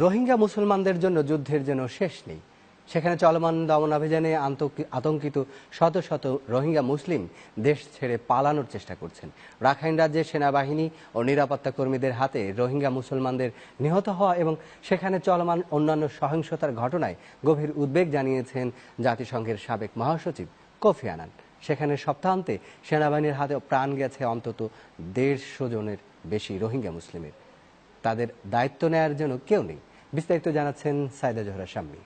রোহিঙ্গা মুসলমানদের জন্য যুদ্ধের যেন শেষ নেই। সেখানে চলমান দমনাভিযানে আতঙ্কিত শত শত রোহিঙ্গা মুসলিম দেশ ছেড়ে পালানোর চেষ্টা করছেন। রাখাইন রাজ্যে সেনাবাহিনী ও নিরাপত্তা কর্মীদের হাতে রোহিঙ্গা মুসলমানদের নিহত হওয়া এবং সেখানে চলমান অন্যান্য সহিংসতার ঘটনায় গভীর উদ্বেগ জানিয়েছেন জাতিসংঘের সাবেক মহাসচিব কোফি আনান। সেখানে সপ্তাহান্তে সেনাবাহিনীর হাতে প্রাণ গেছে অন্তত 150 জনের বেশি রোহিঙ্গা মুসলিমের। তাদের দায়িত্ব নেয়ার জন্য কেউ নেই। বিস্তারিত জানাচ্ছেন সাইদা জোহরা শাম্মী।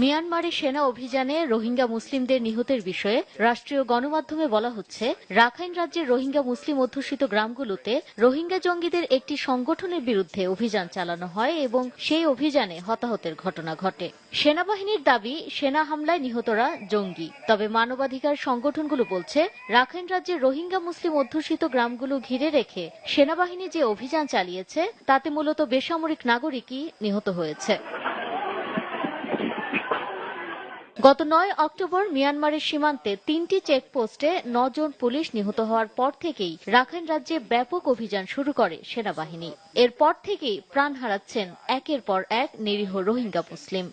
মিয়ানমারে সেনা অভিযানে রোহিঙ্গা মুসলিমদের নিহতের বিষয়ে রাষ্ট্রীয় গণমাধ্যমে বলা হচ্ছে, রাখাইন রাজ্যের রোহিঙ্গা মুসলিম অধ্যুষিত গ্রামগুলোতে রোহিঙ্গা জঙ্গিদের একটি সংগঠনের বিরুদ্ধে অভিযান চালানো হয় এবং সেই অভিযানে হতাহতের ঘটনা ঘটে। সেনাবাহিনীর দাবি, সেনা হামলায় নিহতরা জঙ্গি। তবে মানবাধিকার সংগঠনগুলো বলছে, রাখাইন রাজ্যের রোহিঙ্গা মুসলিম অধ্যুষিত গ্রামগুলো ঘিরে রেখে সেনাবাহিনী যে অভিযান চালিয়েছে তাতে মূলত বেসামরিক নাগরিকই নিহত হয়েছে। গত 9 অক্টোবর মিয়ানমারের সীমান্তে 3টি চেকপোস্টে 9 জন পুলিশ নিহত হওয়ার পর থেকেই রাখাইন রাজ্যে ব্যাপক অভিযান শুরু করে সেনাবাহিনী। এরপর থেকেই প্রাণ হারাচ্ছেন একের পর এক নিরীহ রোহিঙ্গা মুসলিম।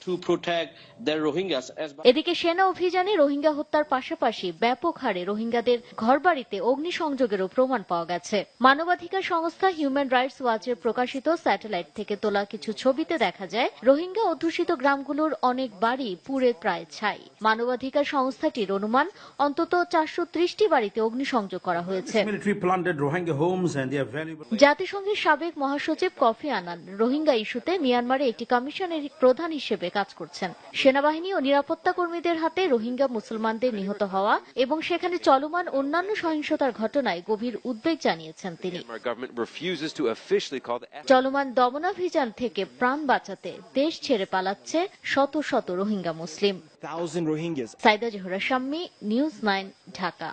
এদিকে সেনা অভিযানে রোহিঙ্গা হত্যার পাশাপাশি ব্যাপক হারে রোহিঙ্গাদের ঘরবাড়িতে অগ্নিসংযোগেরও প্রমাণ পাওয়া গেছে। মানবাধিকার সংস্থা হিউম্যান রাইটস ওয়াচের প্রকাশিত স্যাটেলাইট থেকে তোলা কিছু ছবিতে দেখা যায়, রোহিঙ্গা অধ্যুষিত গ্রামগুলোর অনেক বাড়ি পুড়ে প্রায় ছাই। মানবাধিকার সংস্থাটির অনুমান, অন্তত 430টি বাড়িতে অগ্নিসংযোগ করা হয়েছে। জাতিসংঘের সাবেক মহাসচিব কোফি আনান রোহিঙ্গা ইস্যুতে মিয়ানমারে একটি কমিশনের প্রধান হিসেবে কাজ করছেন। সেনাবাহিনী ও নিরাপত্তা কর্মীদের হাতে রোহিঙ্গা মুসলমানদের নিহত হওয়া এবং সেখানে চলমান অন্যান্য সহিংসতার ঘটনায় গভীর উদ্বেগ জানিয়েছেন তিনি। চলমান দমনাভিযান থেকে প্রাণ বাঁচাতে দেশ ছেড়ে পালাচ্ছে শত শত রোহিঙ্গা মুসলিম। সাইদা জোহরা শাম্মী, নিউজ 9, ঢাকা।